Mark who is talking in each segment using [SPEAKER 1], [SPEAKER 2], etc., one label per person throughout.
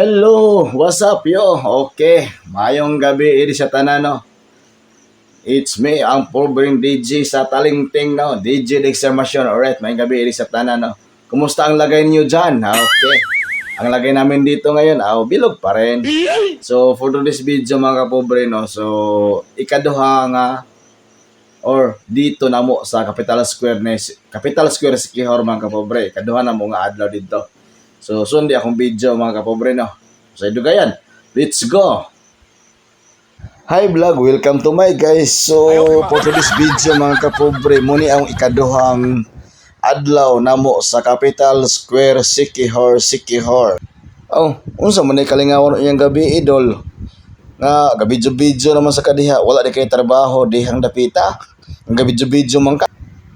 [SPEAKER 1] Hello, what's up yo? Okay, mayong gabi iri sa tanan no. It's me, ang pobreng DJ sa Talingting no. DJ Dextermation, alright, mayong gabi iri sa tanan no. Kumusta ang lagay niyo dyan? Okay, ang lagay namin dito ngayon, bilog pa rin. So, for today's video mga kapobre no, so, ikaduha nga, or dito na mo sa Capital Square sa Kihor mga kapobre. Ikaduha na mo nga adlaw dito. So, sundi akong video mga kapobre no. So, dugayan. Let's go! Hi vlog, welcome to my guys. So, for today's video mga kapobre, muni ang ikaduhang adlaw namo sa Capital Square Sikihor. Oh, unsa man ni kalingawan iyang gabi idol? Nga gabidyo-bidyo naman sa kadiha, wala di kay trabaho dihang dapita. Ang gabidyo-bidyo man ka.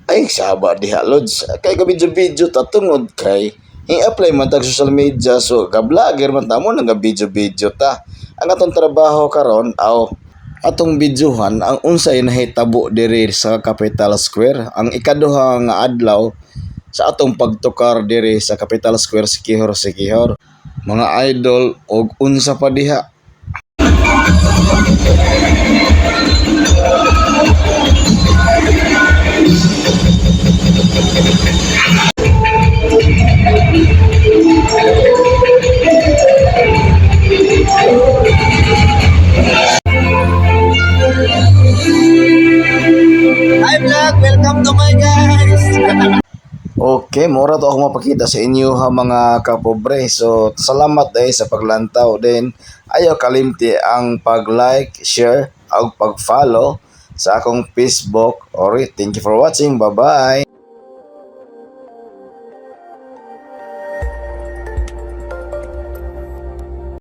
[SPEAKER 1] Ay, saba diha lods. Kay gabidyo-bidyo tatungod kay i-apply man tag social media, so ga-vlogger man ta mo nang ga-video ta. Ang atong trabaho karon atong videohan ang unsay nahitabo diri sa Capital Square, ang ikaduha nga adlaw sa atong pagtukar diri sa Capital Square Sikihor. Mga idol og unsa pa diha. Hi vlog, welcome to my guys. Okay, mura to ako mapakita sa inyo ha mga kapobre. So, salamat sa paglantaw din. Ayaw kalimti ang pag-like, share, o pag-follow sa akong Facebook. Alright, thank you for watching. Bye-bye.